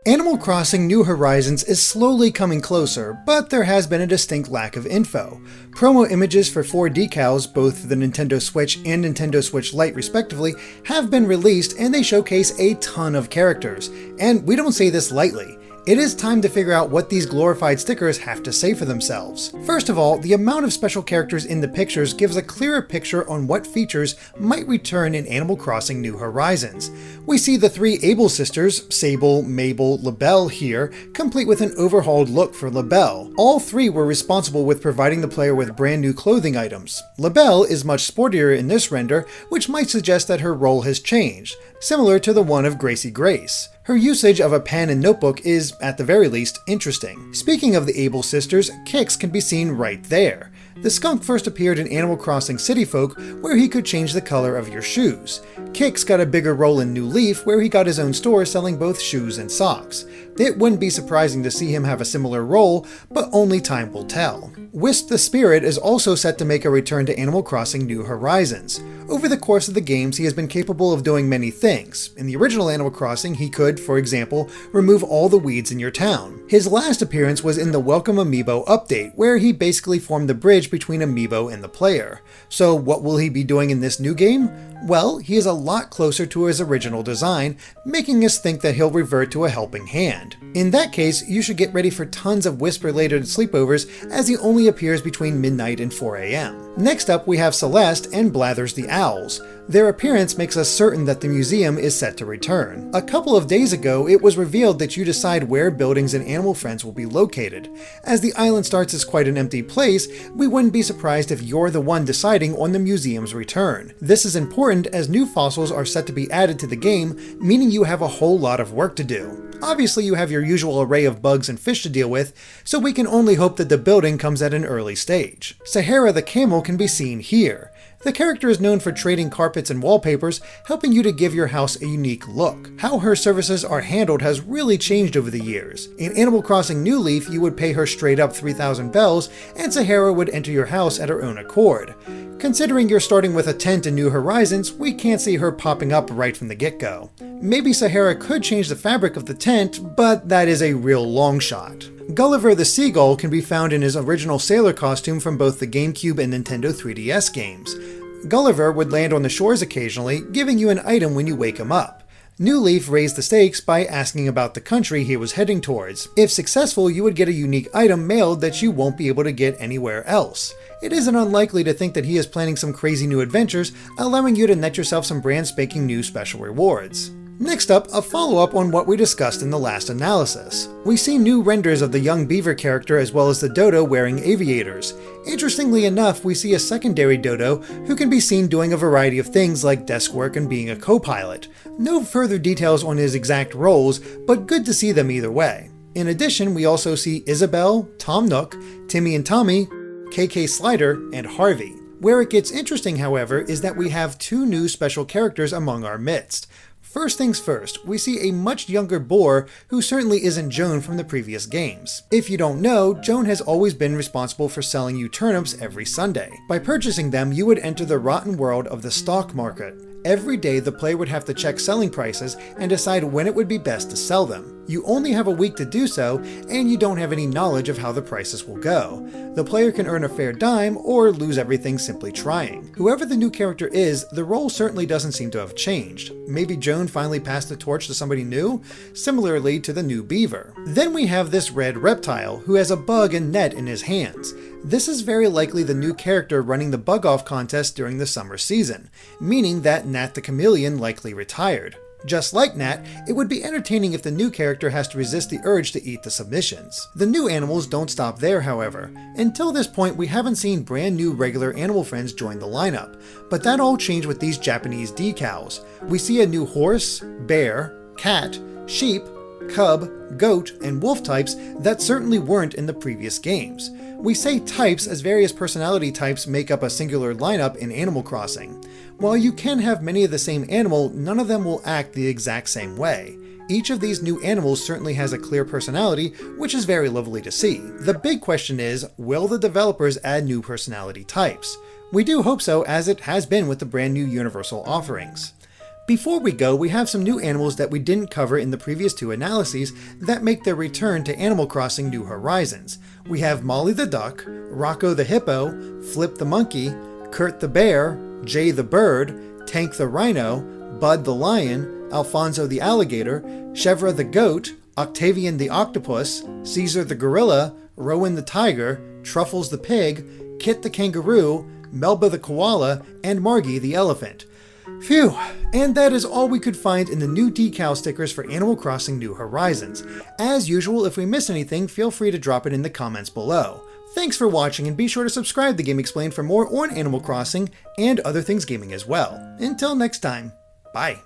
Animal Crossing New Horizons is slowly coming closer, but there has been a distinct lack of info. Promo images for 4 decals, both for the Nintendo Switch and Nintendo Switch Lite respectively, have been released and they showcase a ton of characters. And we don't say this lightly. It is time to figure out what these glorified stickers have to say for themselves. First of all, the amount of special characters in the pictures gives a clearer picture on what features might return in Animal Crossing New Horizons. We see the 3 Able sisters, Sable, Mabel, Mabel here, complete with an overhauled look for Mabel. All 3 were responsible with providing the player with brand new clothing items. Mabel is much sportier in this render, which might suggest that her role has changed, similar to the one of Gracie Grace. Her usage of a pen and notebook is, at the very least, interesting. Speaking of the Able sisters, Kix can be seen right there. The skunk first appeared in Animal Crossing City Folk, where he could change the color of your shoes. Kix got a bigger role in New Leaf, where he got his own store selling both shoes and socks. It wouldn't be surprising to see him have a similar role, but only time will tell. Wisp the Spirit is also set to make a return to Animal Crossing New Horizons. Over the course of the games, he has been capable of doing many things. In the original Animal Crossing, he could, for example, remove all the weeds in your town. His last appearance was in the Welcome Amiibo update, where he basically formed the bridge between Amiibo and the player. So what will he be doing in this new game? Well, he is a lot closer to his original design, making us think that he'll revert to a helping hand. In that case, you should get ready for tons of Wisp-related sleepovers, as he only appears between midnight and 4 AM. Next up, we have Celeste and Blathers the Owls. Their appearance makes us certain that the museum is set to return. A couple of days ago, it was revealed that you decide where buildings and Animal Friends will be located. As the island starts as quite an empty place, we wouldn't be surprised if you're the one deciding on the museum's return. This is important as new fossils are set to be added to the game, meaning you have a whole lot of work to do. Obviously, you have your usual array of bugs and fish to deal with, so we can only hope that the building comes at an early stage. Sahara the camel can be seen here. The character is known for trading carpets and wallpapers, helping you to give your house a unique look. How her services are handled has really changed over the years. In Animal Crossing New Leaf, you would pay her straight up 3,000 bells, and Sahara would enter your house at her own accord. Considering you're starting with a tent in New Horizons, we can't see her popping up right from the get-go. Maybe Sahara could change the fabric of the tent, but that is a real long shot. Gulliver the Seagull can be found in his original sailor costume from both the GameCube and Nintendo 3DS games. Gulliver would land on the shores occasionally, giving you an item when you wake him up. New Leaf raised the stakes by asking about the country he was heading towards. If successful, you would get a unique item mailed that you won't be able to get anywhere else. It isn't unlikely to think that he is planning some crazy new adventures, allowing you to net yourself some brand spanking new special rewards. Next up, a follow-up on what we discussed in the last analysis. We see new renders of the young beaver character as well as the dodo wearing aviators. Interestingly enough, we see a secondary dodo who can be seen doing a variety of things like desk work and being a co-pilot. No further details on his exact roles, but good to see them either way. In addition, we also see Isabelle, Tom Nook, Timmy and Tommy, KK Slider, and Harvey. Where it gets interesting, however, is that we have 2 new special characters among our midst. First things first, we see a much younger boar who certainly isn't Joan from the previous games. If you don't know, Joan has always been responsible for selling you turnips every Sunday. By purchasing them, you would enter the rotten world of the stock market. Every day, the player would have to check selling prices and decide when it would be best to sell them. You only have a week to do so, and you don't have any knowledge of how the prices will go. The player can earn a fair dime or lose everything simply trying. Whoever the new character is, the role certainly doesn't seem to have changed. Maybe Joan finally passed the torch to somebody new, similarly to the new beaver. Then we have this red reptile, who has a bug and net in his hands. This is very likely the new character running the bug-off contest during the summer season, meaning that Nat the Chameleon likely retired. Just like Nat, it would be entertaining if the new character has to resist the urge to eat the submissions. The new animals don't stop there, however. Until this point, we haven't seen brand new regular animal friends join the lineup, but that all changed with these Japanese decals. We see a new horse, bear, cat, sheep, cub, goat, and wolf types that certainly weren't in the previous games. We say types as various personality types make up a singular lineup in Animal Crossing. While you can have many of the same animal, none of them will act the exact same way. Each of these new animals certainly has a clear personality, which is very lovely to see. The big question is, will the developers add new personality types? We do hope so, as it has been with the brand new Universal offerings. Before we go, we have some new animals that we didn't cover in the previous 2 analyses that make their return to Animal Crossing New Horizons. We have Molly the duck, Rocco the hippo, Flip the monkey, Kurt the bear, Jay the bird, Tank the rhino, Bud the lion, Alfonso the alligator, Chevra the goat, Octavian the octopus, Caesar the gorilla, Rowan the tiger, Truffles the pig, Kit the kangaroo, Melba the koala, and Margie the elephant. Phew, and that is all we could find in the new decal stickers for Animal Crossing New Horizons. As usual, if we miss anything, feel free to drop it in the comments below. Thanks for watching, and be sure to subscribe to Game Explained for more on Animal Crossing and other things gaming as well. Until next time, bye.